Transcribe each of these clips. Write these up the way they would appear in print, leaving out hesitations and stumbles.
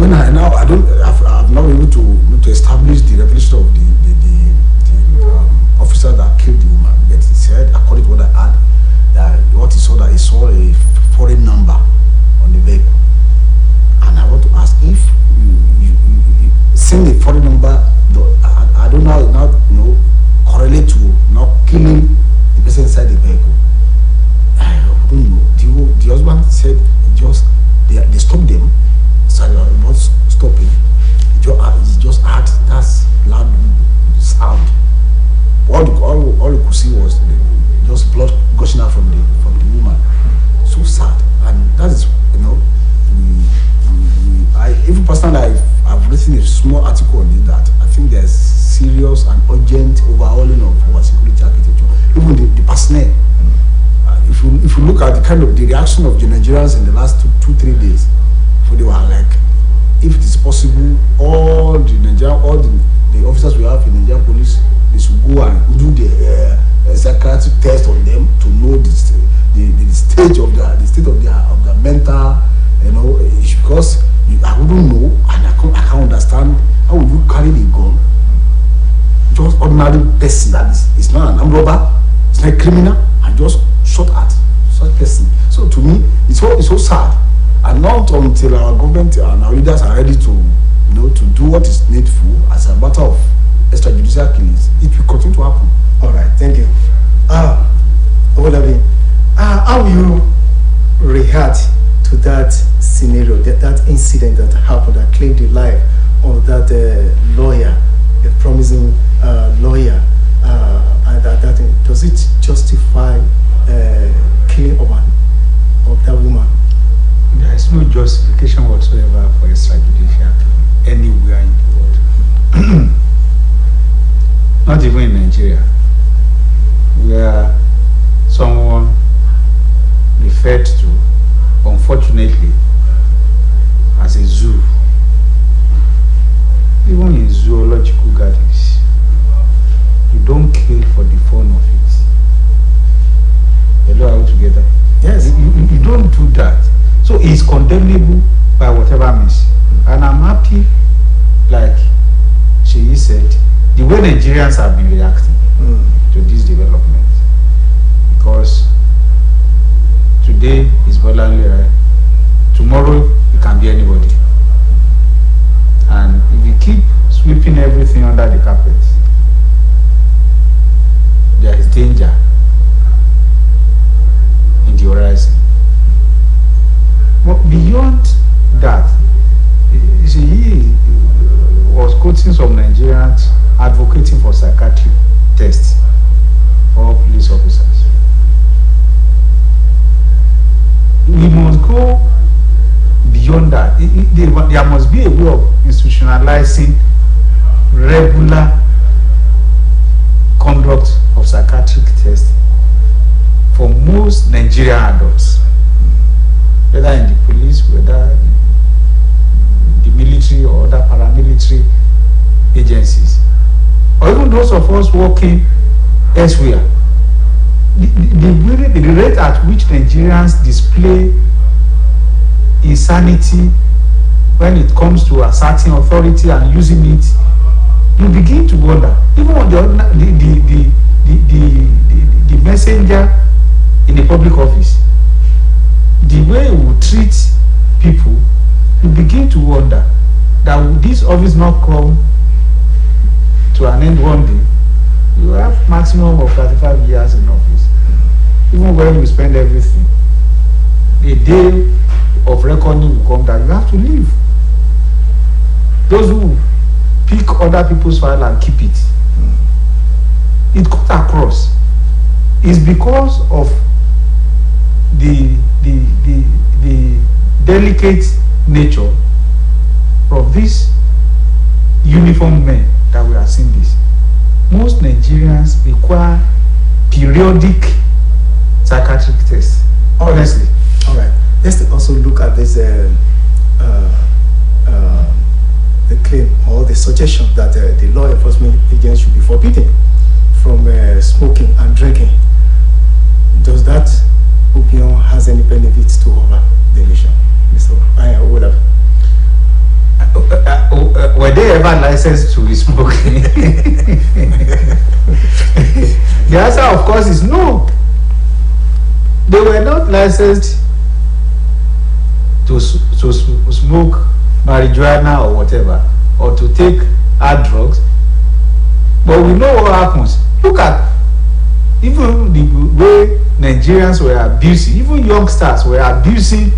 when I now I don't I've not been able to establish the revelation of the officer that killed the woman. But he said, according to what I heard, that what he saw a foreign number on the vehicle. And I want to ask if you seeing the foreign number, I don't know now correlate to not killing the person inside the vehicle. I don't know. The husband said they stopped them. So they were not stopping. He just had that loud sound. All you could see was just blood gushing out from the woman. So sad. And that is, even personally, I've written a small article on it that I think there's serious and urgent overhauling of our security architecture. Even the personnel. If you look at the reaction of the Nigerians in the last 2-3 days, they were like, if it is possible, all the officers we have in Nigerian police, they should go and do the psychiatric test on them to know the state of the mental, because I wouldn't know and I can't understand how would you carry the gun, just ordinary person that is not an armed robber, it's not a criminal, and just shot at such person. So to me, it's so sad. And not until our government and our leaders are ready to do what is needful as a matter of extrajudicial killings, it will continue to happen. All right, thank you. Olabi, how will you react to that scenario, that incident that happened that claimed the life of that lawyer, a promising lawyer, and that does it justify killing of that woman? There is no justification whatsoever for extrajudicial killing anywhere in the world. Not even in Nigeria, where someone referred to, unfortunately, as a zoo. Even in zoological gardens, you don't kill for the fun of it. Hello, are we together? Yes. You don't do that. So it's condemnable by whatever means. And I'm happy, like she said, the way Nigerians have been reacting to this development. Because today is Bola, tomorrow it can be anybody. And if you keep sweeping everything under the carpet, there is danger in the horizon. But beyond that, he was quoting some Nigerians advocating for psychiatric tests for police officers. We must go beyond that. There must be a way of institutionalizing regular conduct of psychiatric tests for most Nigerian adults, whether in the police, whether in the military or other paramilitary agencies, or even those of us working elsewhere. The rate at which Nigerians display insanity when it comes to asserting authority and using it, you begin to wonder. Even on the messenger in the public office, the way we treat people, you begin to wonder that will this office not come to an end one day? You have maximum of 35 years in office. Even when you spend everything, the day of reckoning will come that you have to leave. Those who pick other people's file and keep it, it cut across. It's because of the delicate nature of these uniformed men that we are seeing this. Most Nigerians require periodic psychiatric tests. Honestly. All right. Let's also look at this the claim or the suggestion that the law enforcement agents should be forbidden from smoking and drinking. Does that opinion has any benefits to over the nation, Mr. Olabi? licensed to be smoking? The answer, of course, is no. They were not licensed to smoke marijuana or whatever, or to take hard drugs. But we know what happens. Look at even the way Nigerians were abusing, even youngsters were abusing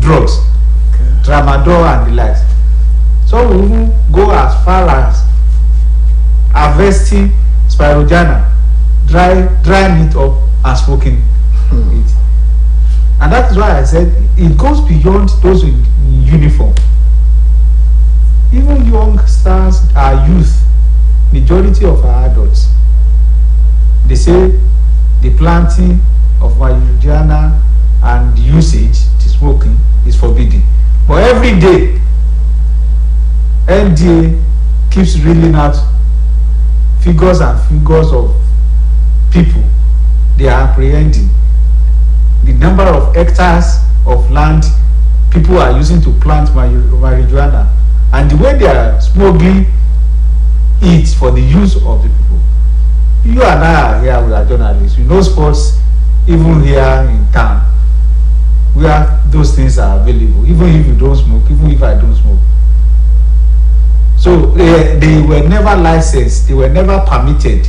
drugs, tramadol and the likes. Some will even go as far as harvesting spirulina, drying it up and smoking it. And that is why I said it goes beyond those in uniform. Even youngsters are youth. Majority of our adults, they say the planting of marijuana and usage to smoking is forbidden. But every day, NDA keeps reeling out figures and figures of people they are apprehending. The number of hectares of land people are using to plant marijuana, and the way they are smuggling it for the use of the people. You and I are here, we are journalists. We know sports, even here in town, where those things are available. Even if you don't smoke, even if I don't smoke. So they were never licensed, they were never permitted.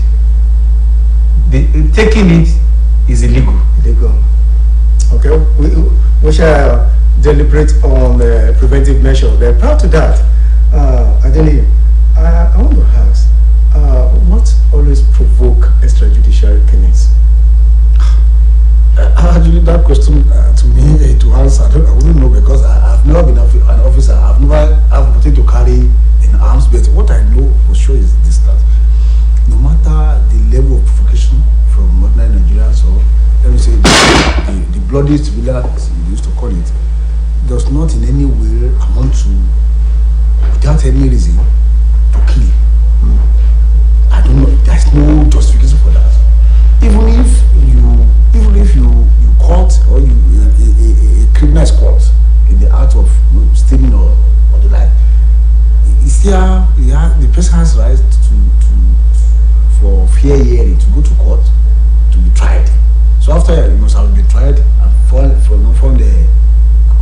Taking it is illegal. Okay, we shall deliberate on preventive measures. But prior to that, Adeni, I want to ask, what always provoke extrajudicial killings? Actually, that question to me to answer, I wouldn't know, because I've never been an officer. I've never wanted to carry an arms, but what I know for sure is this: that no matter the level of provocation from ordinary Nigerians, or let me say the bloody civilians we used to call it, does not in any way amount to, without any reason, to kill. I don't know. There's no justification for that. Even if you caught, or a criminal is caught in the act of stealing or the like, the person has right for fair hearing to go to court to be tried. So after you must have been tried and found the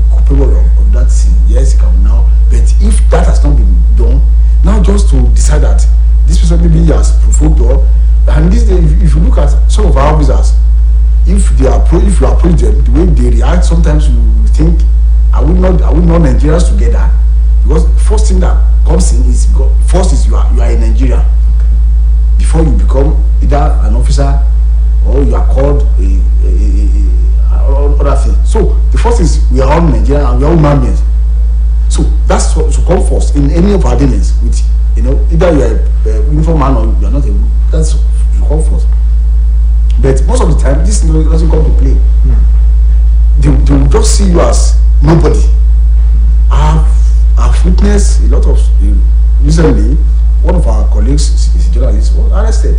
culpable of that sin, yes, you can now. But if that has not been done, now just to decide that this person maybe has provoked, or and this day, if you look at some of our officers, if you approach them, the way they react, sometimes you think, I will not Nigerians together, because first thing that comes in is, first is you are in Nigeria before you become either an officer or you are called other thing. So the first is we are all Nigerian and we are all human beings. So that's what to come first in any of our dealings with, either you are a uniform man or you are not a. That's to come first. But most of the time, this doesn't come to play. They will just see you as nobody. I've witnessed a lot of, recently, one of our colleagues, is a journalist, was arrested.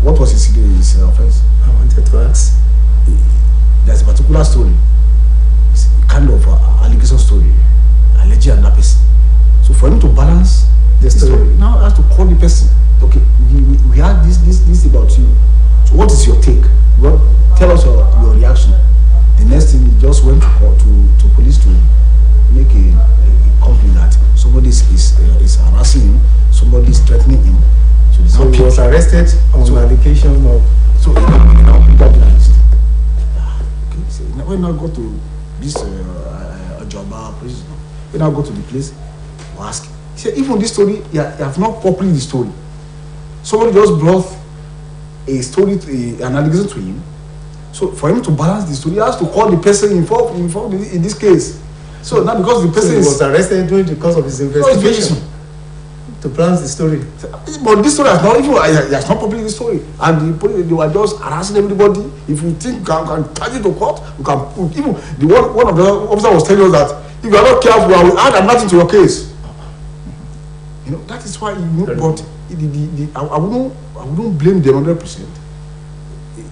What was his offense? I wanted to ask. There's a particular story. It's kind of allegation story, alleging another person. So for him to balance the story, now I have to call the person. Okay, we had this about you. So what is your take? Well, tell us your reaction. The next thing, he just went to court, to police to make a complaint that somebody is harassing him, somebody is threatening him. So he was arrested on allegation of. So he now got the list. Okay, so when I go to this job prison, when I go to the place, we ask. He said, even this story, you have not published the story. Somebody just brought a story, an allegation to him. So for him to balance the story, he has to call the person involved in this case. So now because the person was arrested during the course of his investigation to balance the story. But this story has not even he has not published the story, and the police, they were just harassing everybody. If you think you can charge it to court, you can put. Even the one of the officers was telling us that if you are not careful, I will add nothing to your case. That is why but I wouldn't blame them 100%.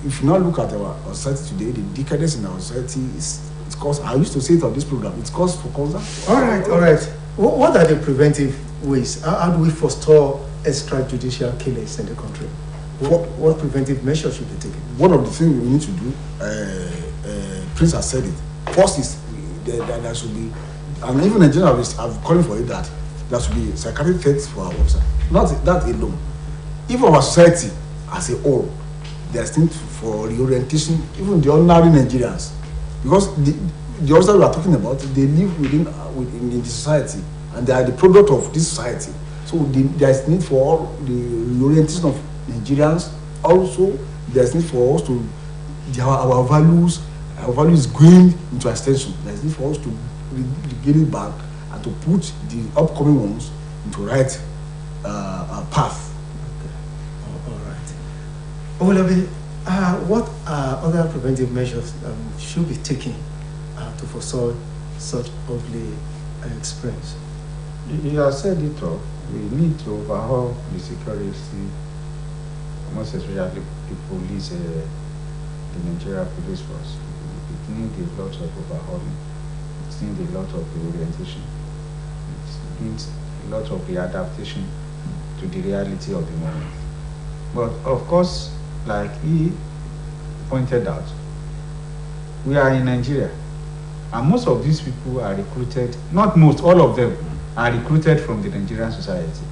If you now look at our society today, the decadence in our society is cause, I used to say it on this program, it's cause for concern. All right. What are the preventive ways? How do we forestall extrajudicial killings in the country? What preventive measures should be taken? One of the things we need to do, Prince has said it. First is there should be, and even in general, I'm calling for it, that there should be psychiatric tests for our officers. Not that alone. Even our society as a whole, there's need for reorientation, even the ordinary Nigerians. Because the officers we are talking about, they live within the society, and they are the product of this society. So there's need for all the reorientation of Nigerians. Also, there's need for us to our values going into extension. There's need for us to get it back and to put the upcoming ones into right path. Okay. All right. Olabi, what other preventive measures should be taken to forestall such ugly experience? You have said it all. We need to overhaul the security, most especially the police, the Nigeria police force. It needs a lot of overhauling. It needs a lot of reorientation. It needs a lot of readaptation to the reality of the moment. But of course, like he pointed out, we are in Nigeria, and most of these people are recruited, not most, all of them are recruited from the Nigerian society.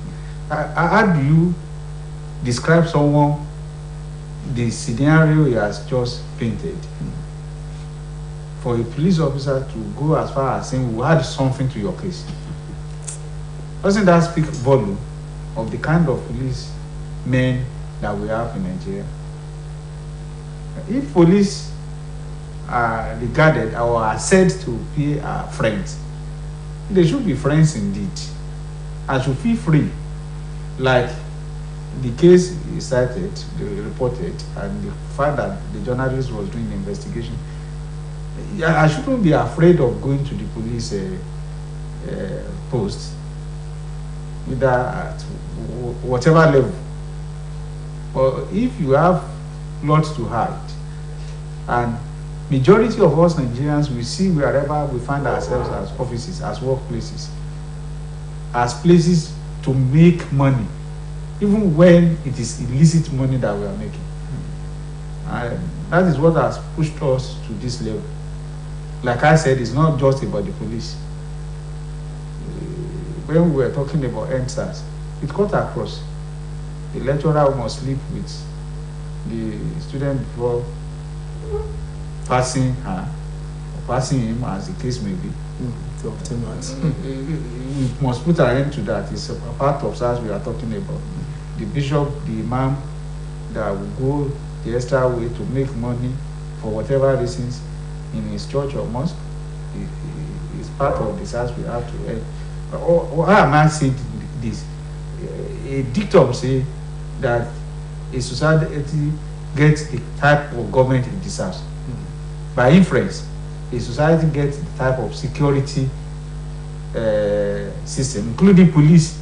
How do you describe someone, the scenario he has just painted, for a police officer to go as far as saying, we'll add something to your case? Doesn't that speak volume of the kind of police men that we have in Nigeria? If police are regarded or are said to be friends, they should be friends indeed, and should feel free, like the case is cited, reported, and the fact that the journalist was doing the investigation. I shouldn't be afraid of going to the police post, either at whatever level. But if you have lots to hide, and majority of us Nigerians, we see wherever we find ourselves as offices, as workplaces, as places to make money, even when it is illicit money that we are making. And that is what has pushed us to this level. Like I said, it's not just about the police. When we were talking about NSAS, it cut across. The lecturer must sleep with the student before passing her, or passing him, as the case may be. To obtain what? We must put an end to that. It's a part of SARS we are talking about. The bishop, the imam, that will go the extra way to make money for whatever reasons in his church or mosque, is part of the SARS we have to end. Why am I saying this? A dictum say that a society gets the type of government it deserves. By inference, a society gets the type of security system, including police,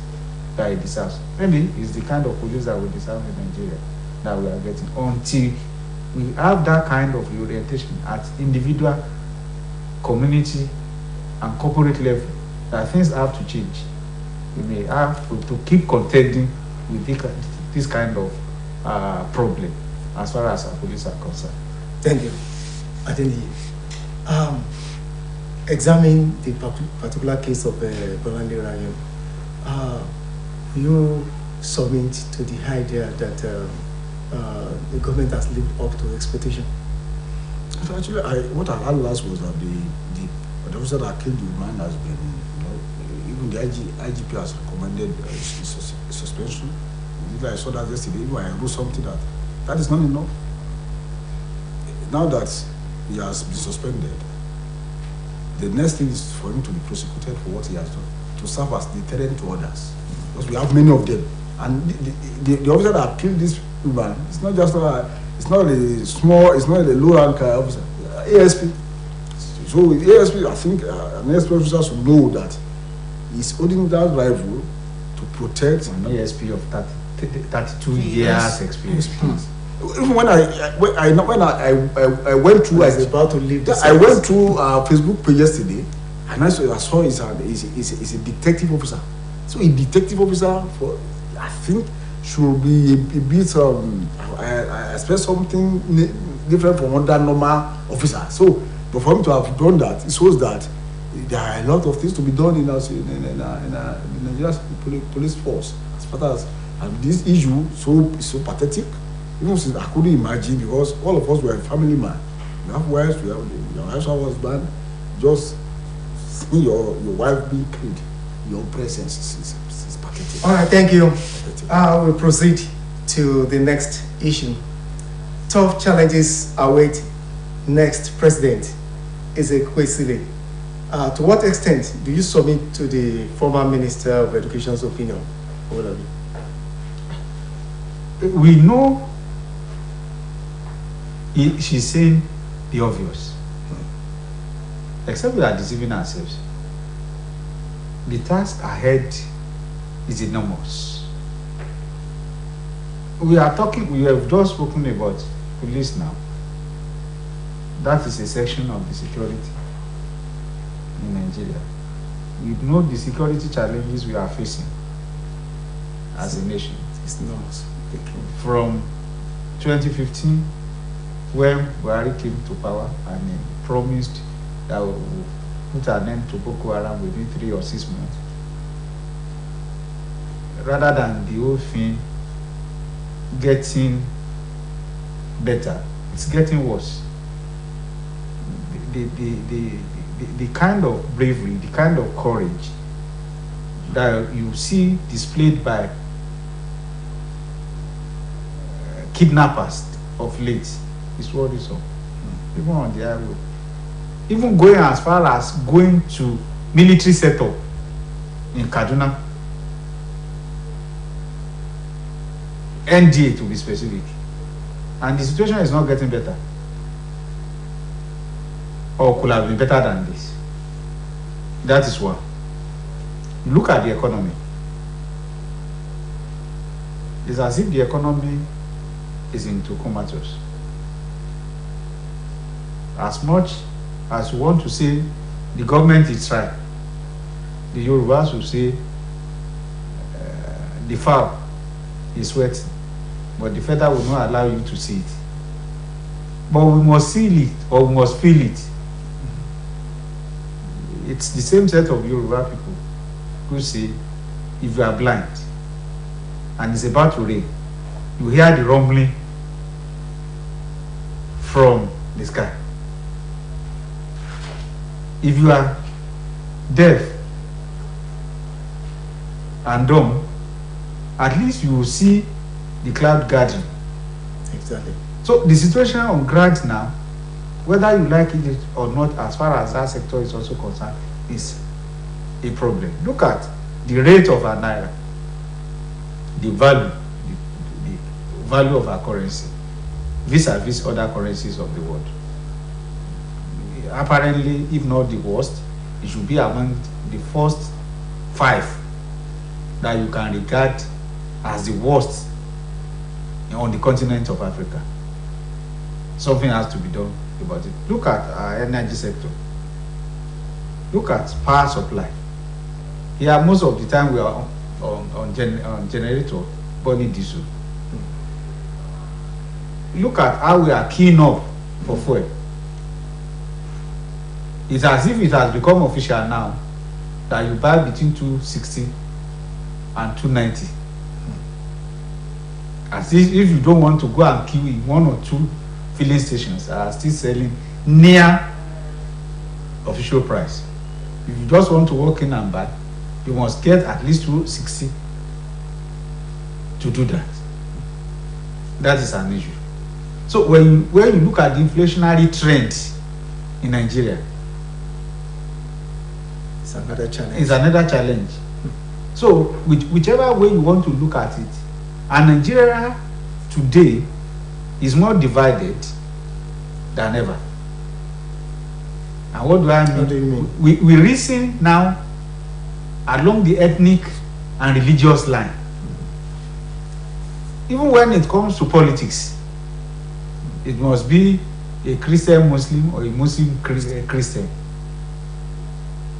that it deserves. Maybe it's the kind of police that we deserve in Nigeria that we are getting, until we have that kind of orientation at individual, community, and corporate level, that things have to change. We may have to keep contending with this kind of problem as far as our police are concerned. Thank you. Adeni, examine the particular case of Bolande Rayo. You submit to the idea that the government has lived up to expectation? So actually, what I heard last was that the officer that killed the man has been, even the IGP has recommended suspension. I saw that yesterday. Even I wrote something that is not enough. Now that he has been suspended, the next thing is for him to be prosecuted for what he has done, to serve as deterrent to others, because we have many of them. And the officer that killed this woman, it's not just it's not a low rank officer, ASP. So with ASP, I think an ASP officer should know that he's holding that rifle to protect an ASP of 32 years experience. Even when I went through, I was about to leave this. I went through Facebook page yesterday, and I saw he's a detective officer. So a detective officer, for I think, should be a bit I expect something different from other normal officer. So, but for him to have done that, it shows that there are a lot of things to be done in the Nigerian police force. As far as and this issue so pathetic. Even since I couldn't imagine, because all of us were a family man. You have wives, you have your husband. Just seeing your wife being killed, your presence is pathetic. All right, thank you. We'll proceed to the next issue. Tough challenges await next president Ezekwesili. To what extent do you submit to the former Minister of Education's opinion? All of you. We know she's saying the obvious. Except we are deceiving ourselves. The task ahead is enormous. We have just spoken about police now. That is a section of the security in Nigeria. We know the security challenges we are facing as a nation. It's enormous. From 2015, when Buhari came to power and he promised that we will put an end to Boko Haram within 3 or 6 months, rather than the whole thing getting better, it's getting worse. The kind of bravery, the kind of courage that you see displayed by kidnappers of late is worrisome. Even on the highway, even going as far as going to military setup in Kaduna, NDA to be specific, and the situation is not getting better, or could have been better than this. That is one. Look at the economy. It's as if the economy is into comatose. As much as you want to say the government is trying, the Yorubas will say the fowl is wet, but the feather will not allow you to see it. But we must see it, or we must feel it. It's the same set of Yoruba people who say, if you are blind and it's about to rain, you hear the rumbling from the sky. If you are deaf and dumb, at least you will see the cloud gathering. Exactly. So the situation on ground now, whether you like it or not, as far as that sector is also concerned, is a problem. Look at the rate of our naira, the value of our currency vis-a-vis other currencies of the world. Apparently, if not the worst, it should be among the first 5 that you can regard as the worst on the continent of Africa. Something has to be done about it. Look at our energy sector. Look at power supply. Here, most of the time we are on generator burning diesel. Look at how we are keying up for fuel. It's as if it has become official now that you buy between 260 and 290. As if you don't want to go and queue in 1 or 2 filling stations that are still selling near official price. If you just want to walk in and buy, you must get at least 260 to do that. That is an issue. So when you look at the inflationary trend in Nigeria, it's another challenge. It's another challenge. So whichever way you want to look at it, and Nigeria today is more divided than ever. And what do I mean? What do you mean? We reason now along the ethnic and religious line. Even when it comes to politics, it must be a Christian Muslim or a Muslim Christian.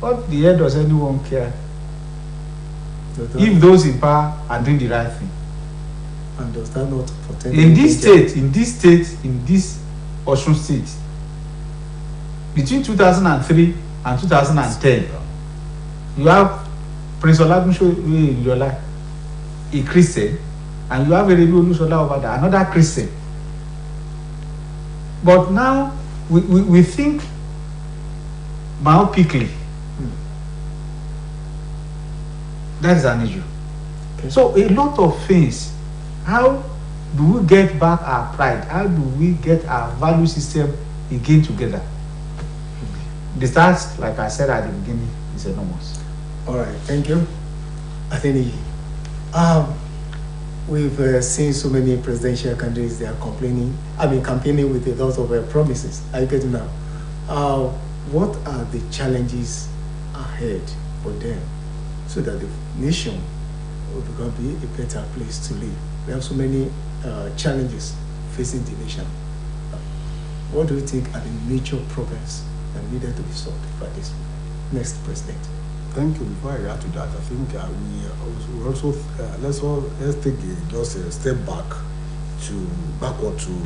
What the hell does anyone care if those in power are doing the right thing? And does that not portend In this Osun state, between 2003 and 2010, you have Prince Olagunsoye Yola, a Christian, and you have Erelu Olusola over there, another Christian. But now we think myopically. That is an issue. Okay. So a lot of things. How do we get back our pride? How do we get our value system again together? The task, like I said at the beginning, is enormous. All right, thank you. I think we've seen so many presidential candidates, they are campaigning with a lot of promises. Are you getting now? What are the challenges ahead for them so that the nation will be a better place to live? We have so many challenges facing the nation. What do you think are the major problems that needed to be solved by this next president? Thank you. Before I add to that, I think let's take just a step backward to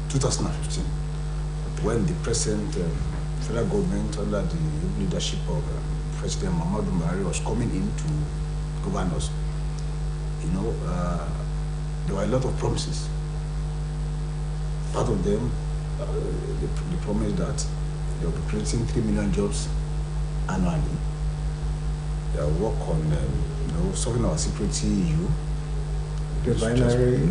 2015, when the present federal government under the leadership of President Muhammadu Buhari was coming in to govern us. There were a lot of promises. Part of them, they promised that they will be creating 3 million jobs annually. They will work on solving our security issue, the binary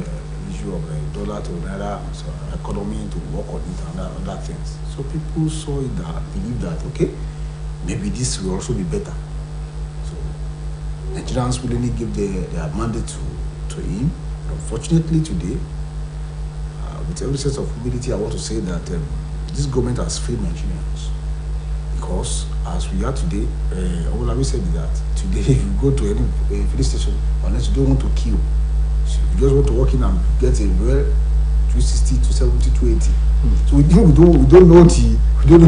issue of dollar to naira, so economy to work on it and other things. So people saw it that believe that maybe this will also be better. So Nigerians willingly give their mandate to him. Unfortunately today, with every sense of humility, I want to say that this government has failed Nigerians. Because as we are today, all I said is that today if you go to any police station, unless you don't want to kill, so you just want to walk in and get a 260, 270, 280. So we don't know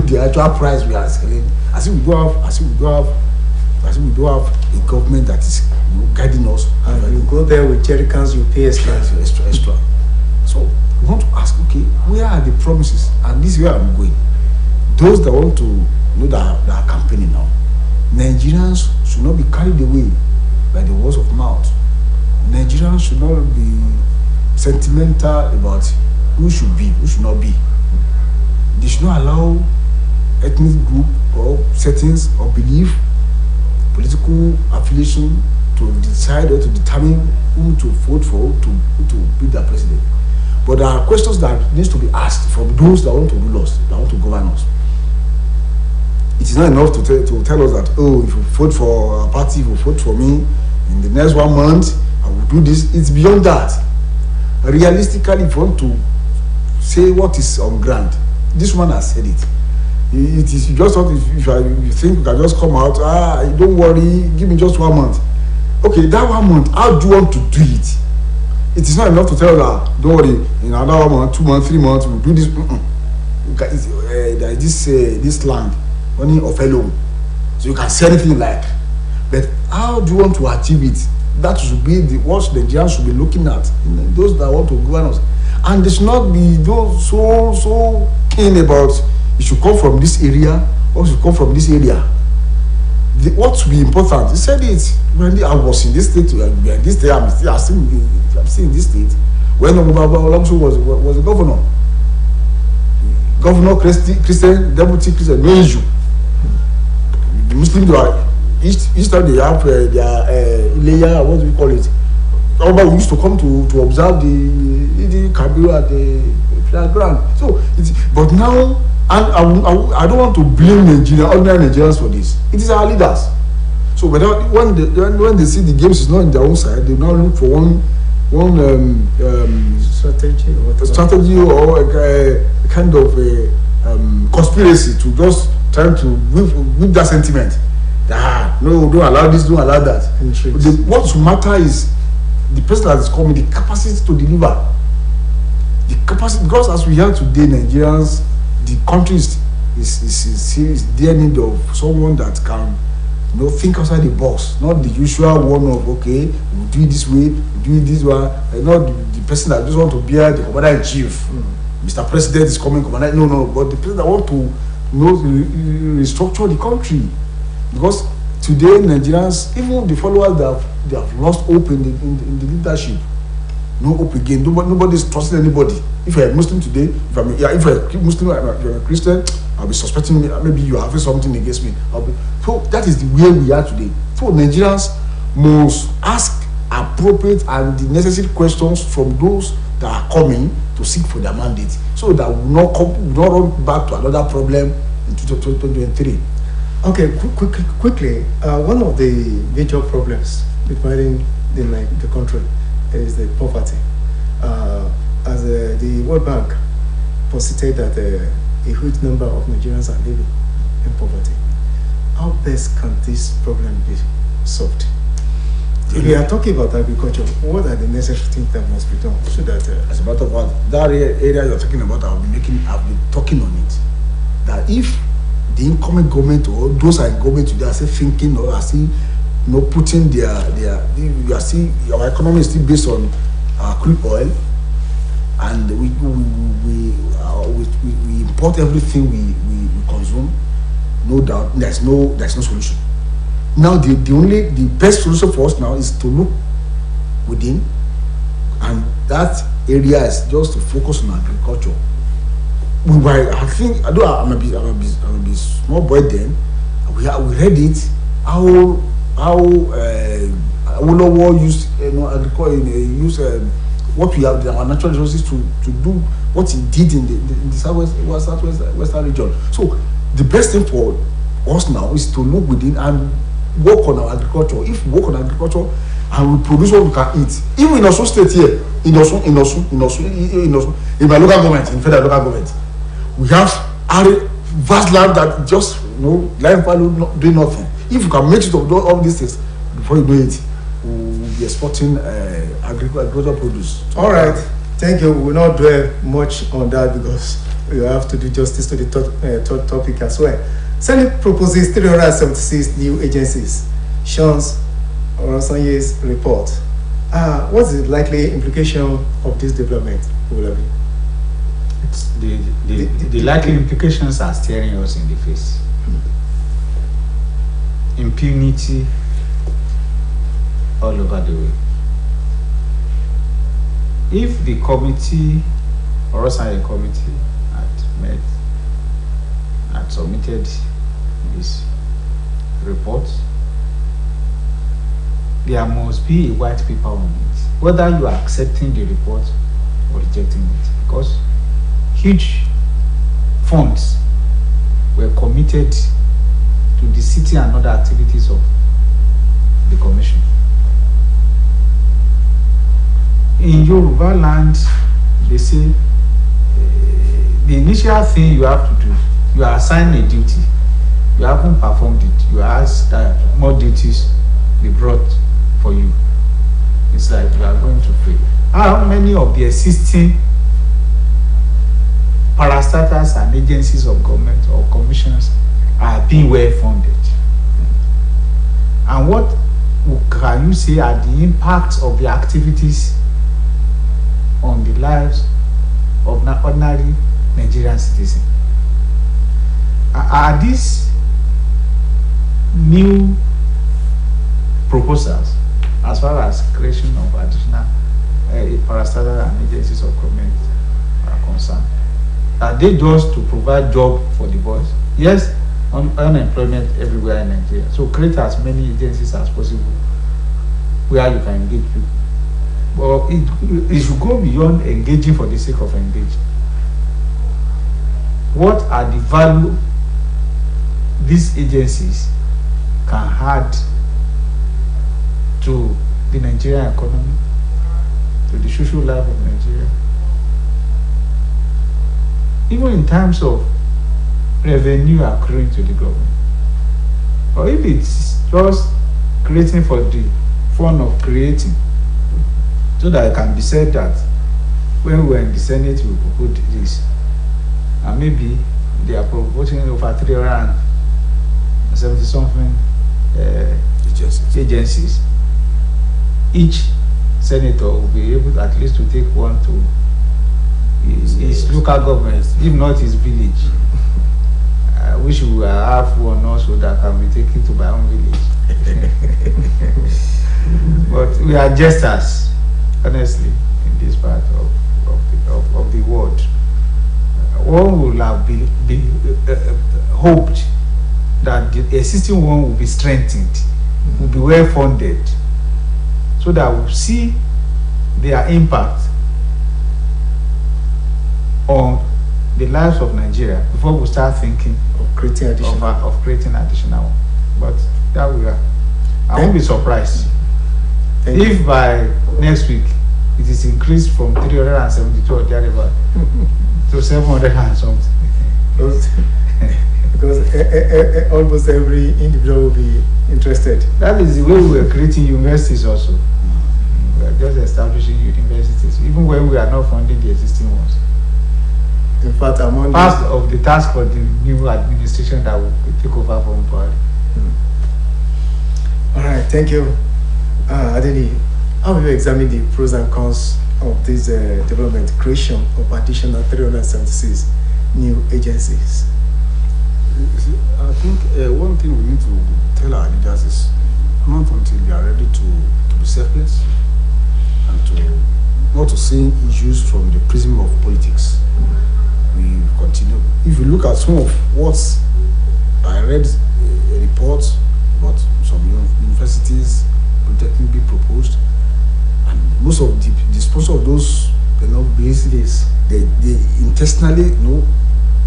the actual price we are selling. As if we don't have a government that is guiding us. And you go there with jerry cans, you pay extra. So we want to ask, where are the promises? And this is where I'm going. Those that want to know that are campaigning now, Nigerians should not be carried away by the words of mouth. Nigerians should not be sentimental about who should be, who should not be. They should not allow ethnic group or settings or belief, political affiliation to decide or to determine who to vote for, who to be their president. But there are questions that needs to be asked from those that want to rule us, that want to govern us. It is not enough to tell us that, if you vote for a party, if you vote for me, in the next 1 month, I will do this. It's beyond that. Realistically, if you want to say what is on ground, this one has said it. It is just not, if you think you can just come out, don't worry, give me just 1 month. Okay, that 1 month, how do you want to do it? It is not enough to tell that, don't worry, in another 1 month, 2 months, 3 months, we'll do this. There is this land, money of alone. So you can say anything like. But how do you want to achieve it? That should be what Nigerians should be looking at. Those that want to govern us. And they should not be those so keen about it should come from this area or it should come from this area. What should be important? He said it when I was in this state. I'm still in this state. When Olamso was the governor. Governor Christian, deputy Christian, no issue. The Muslims are each time they have their Ileya, what do we call it? We used to come to observe the Kabiru at the ground. So, but now, and I don't want to blame ordinary Nigerians for this. It is our leaders. So, when they see the games is not in their own side, they now look for one strategy or a kind of a conspiracy to just try to whip that sentiment. No, don't allow this, don't allow that. What matter is the person that is coming, the capacity to deliver. the capacity, because as we hear today, Nigerians, the country is there need of someone that can, you know, think outside the box, not the usual one of, okay, we do it this way, we do it this way, and not the person that just want to bear the commander in chief. Mr. President is coming, commander. No, but the person that want to, you know, restructure the country. Because today Nigerians, even the followers, they have lost hope in the leadership. No hope again. Nobody is trusting anybody. If you're a Muslim today, if you're a Muslim, if you're a Christian, I'll be suspecting maybe you're having something against me. So that is the way we are today. So Nigerians must ask appropriate and the necessary questions from those that are coming to seek for their mandate, so that we will not run back to another problem in 2023. Okay, quickly, one of the major problems dividing the country is the poverty. As the World Bank posited that a huge number of Nigerians are living in poverty. How best can this problem be solved? If we are talking about agriculture, what are the necessary things that must be done so that as a matter of fact, that area you're talking about, I've been talking on it. That if the incoming government or those are in government today are still thinking or are still, you know, putting you are still, our economy is still based on crude oil, and we import everything we consume. No doubt, there's no solution. Now the best solution for us now is to look within, and that area is just to focus on agriculture. I think, although I'm a bit small boy then, we read it how Awolowo used, you know, agriculture, what we have, our natural resources to do what he did in the southwestern region. So the best thing for us now is to look within and work on our agriculture. If we work on agriculture and we produce what we can eat, even in Osun State here, in my local government, in federal local government, we have vast land that just, you know, land value doing nothing. If you can make it of all these things, before you know it, we'll be exporting agricultural produce. All right, thank you. We will not dwell much on that because we have to do justice to the third topic as well. Senate proposes 376 new agencies. Sean's Oronsanye's report. What's the likely implication of this development, Olabi? The likely implications are staring us in the face. Impunity all over the way. If the committee, Oronsanye committee, had submitted this report, there must be a white paper on it, whether you are accepting the report or rejecting it, because huge funds were committed to the city and other activities of the commission. In Yoruba land, they say the initial thing you have to do, you are assigned a duty, you haven't performed it, you ask that more duties be brought for you. It's like you are going to pay. How many of the existing parastatals and agencies of government or commissions are being well funded? And what can you say are the impacts of the activities on the lives of ordinary Nigerian citizens? Are these new proposals, as far as creation of additional parastatal and agencies of government are concerned, are they just to provide job for the boys? Yes, unemployment everywhere in Nigeria. So create as many agencies as possible where you can engage people. But it should go beyond engaging for the sake of engaging. What are the value these agencies can add to the Nigerian economy, to the social life of Nigeria? Even in terms of revenue accruing to the government. Or if it's just creating for the fun of creating, so that it can be said that when we were in the Senate, we proposed this, and maybe they are proposing over 370 something agencies. Each senator will be able at least to take one to his local government, if not his village. I wish we will have one also that can be taken to my own village. But we are jesters, honestly, in this part of the world. One would have hoped that the existing one will be strengthened, will be well funded, so that we'll see their impact on the lives of Nigeria before we start thinking of creating additional one. But that we are. I won't be surprised if by next week it is increased from 372 or thereabout to 700 and something. Because almost every individual will be interested. That is the way we are creating universities also. We are just establishing universities, even when we are not funding the existing ones. In fact, I'm on part of the task for the new administration that will take over from Buhari. All right, thank you. Adeni, how will you examine the pros and cons of this development, creation of additional 376 new agencies? I think one thing we need to tell our leaders is not until they are ready to be selfless and not to see issues from the prism of politics. We continue. If you look at some of what I read a report about some universities protecting being proposed, and most of the sponsor of those basically they intentionally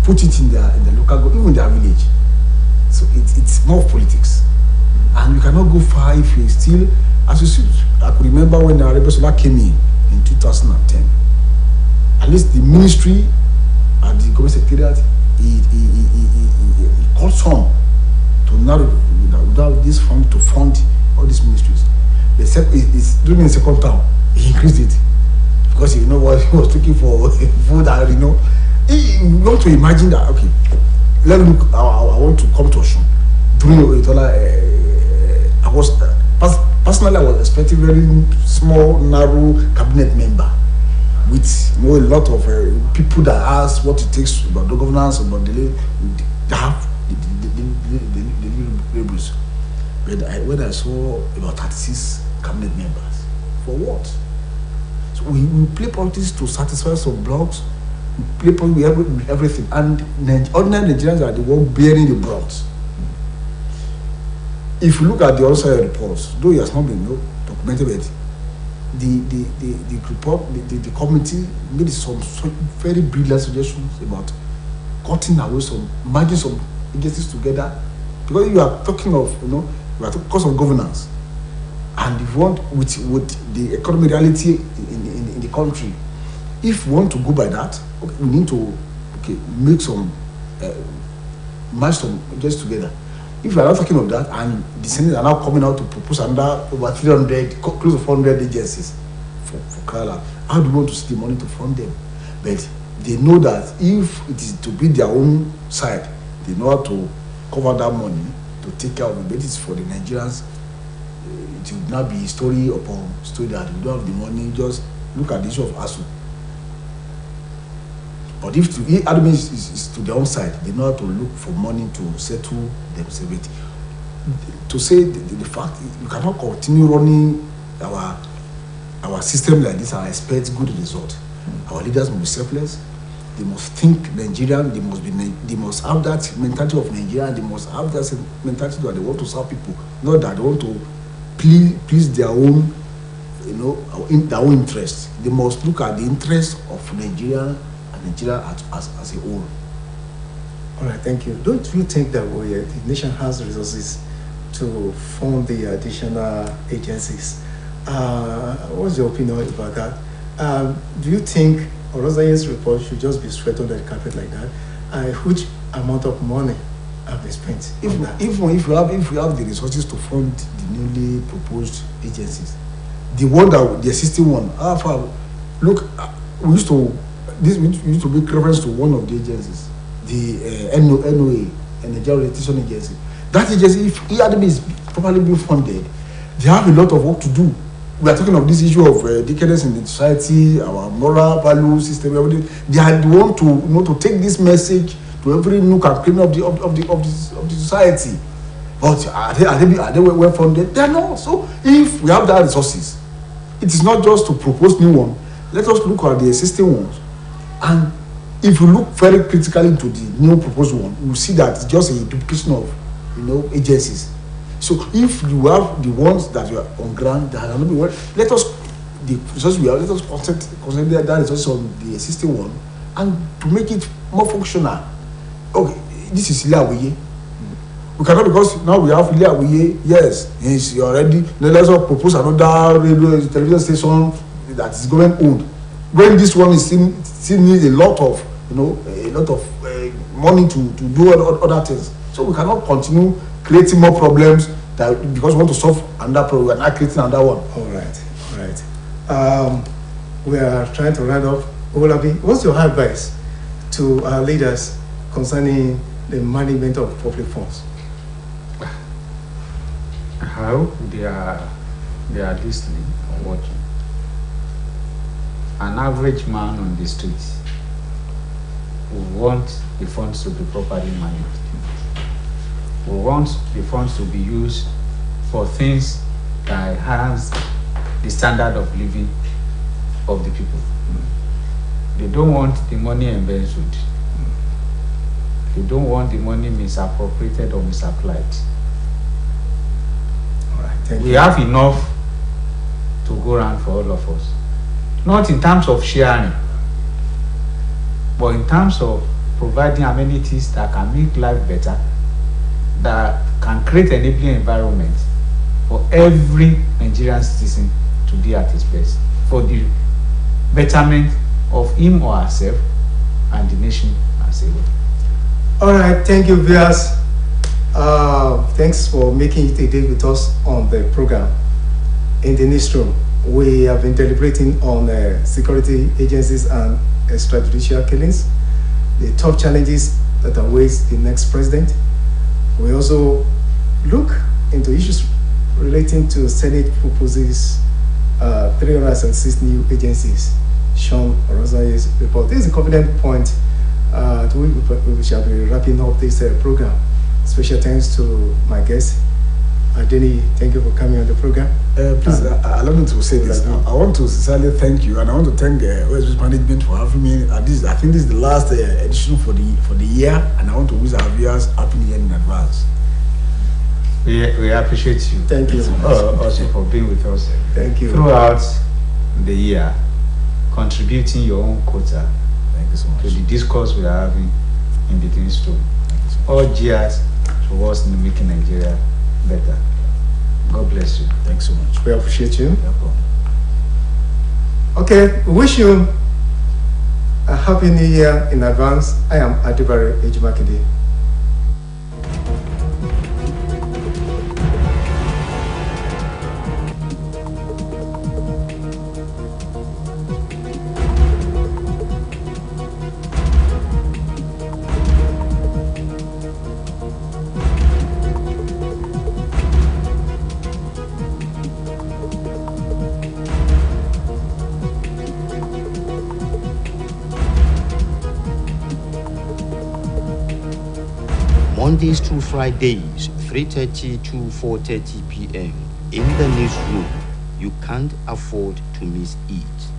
put it in the local even their village. So it's more of politics, and you cannot go far if you still, as you see. I could remember when the Arabisola came in 2010. At least the ministry and the government secretariat, he called some to narrow without this fund to fund all these ministries. It's during the second term he increased it because what he was looking for food and you want to imagine that. Okay, let me look. I want to come to Osun. During I was personally I was expecting very small, narrow cabinet member with a lot of people that ask what it takes about the governance, about the labels. But when I saw about 36 cabinet members, for what? So we play politics to satisfy some blocks. We play politics with everything, and ordinary Nigerians are the one bearing the brunt. If you look at the other side of the reports, though it has not been documented, but the report, the committee made some very brilliant suggestions about cutting away merging some agencies together, because you are talking of cost of governance, and if you want with the economic reality in the country, if we want to go by that, we need to make some merge some agencies together. If you are not talking of that, and the Senate are now coming out to propose over 300, close to 400 agencies for Kerala, how do you want to see the money to fund them? But they know that if it is to be their own side, they know how to cover that money to take care of it. But it's for the Nigerians. It will not be story upon story that we don't have the money. Just look at the issue of ASU. But if the admin is to their own side, they know how to look for money to settle themselves. To say the fact, you cannot continue running our system like this and expect good result. Our leaders must be selfless. They must think Nigerian. They must have that mentality of Nigeria. They must have that mentality that they want to serve people, not that they want to please their own, their own interest. They must look at the interest of Nigeria as a whole. All right, thank you. Don't you think that the nation has resources to fund the additional agencies? What's your opinion about that? Do you think Orozaye's report should just be swept under the carpet like that? Which amount of money have been spent? If we have the resources to fund the newly proposed agencies, the existing one, look, we used to make reference to one of the agencies, the NOA, Nigeria Orientation Agency. That agency, if ERDB is properly being funded, they have a lot of work to do. We are talking of this issue of decadence in the society, our moral value system, everything. They are the one to take this message to every nook and cranny of the society. But are they well funded? They are not. So if we have that resources, it is not just to propose new one. Let us look at the existing ones, and if you look very critically to the new proposed one, you will see that it's just a duplication of agencies. So if you have the ones that you are on ground that are not being well, let us consider that resources on the existing one and to make it more functional. Okay, this is Ilawiye. We cannot, because now we have Ilawiye. Yes, he's already. Let us propose another radio television station that is government owned. When this one is still needs a lot of money to do other things. So we cannot continue creating more problems because we want to solve another problem. We are not creating another one. All right. We are trying to round up. Olabi, what's your advice to our leaders concerning the management of public funds? I hope they are listening or watching. An average man on the streets will want the funds to be properly managed. We want the funds to be used for things that enhance the standard of living of the people. They don't want the money embezzled. They don't want the money misappropriated or misapplied. All right, we have enough to go around for all of us. Not in terms of sharing, but in terms of providing amenities that can make life better, that can create an enabling environment for every Nigerian citizen to be at his best, for the betterment of him or herself and the nation as a whole. All right, thank you, viewers. Thanks for making it a day with us on the program. In the newsroom, we have been deliberating on security agencies and extrajudicial killings, the tough challenges that await the next president. We also look into issues relating to Senate proposes 306 new agencies. Sean Rosaye's report. This is a confident point we shall be wrapping up this program. Special thanks to my guest, Adeni. Thank you for coming on the program. Please allow me to say this. I want to sincerely thank you, and I want to thank Osbc management for having me. I think this is the last edition for the year, and I want to wish our viewers happy New Year in advance. We appreciate you. Thank you also for being with us. Thank you throughout the year, contributing your own quota. Thank you so much to the discourse we are having in the newsroom. All cheers towards making Nigeria better. God bless you. Thanks so much. We appreciate you. Welcome. Okay, we wish you a happy New Year in advance. I am Adibare Ejimakide. Mondays through Fridays, 3:30 to 4:30 p.m. in the newsroom. You can't afford to miss it.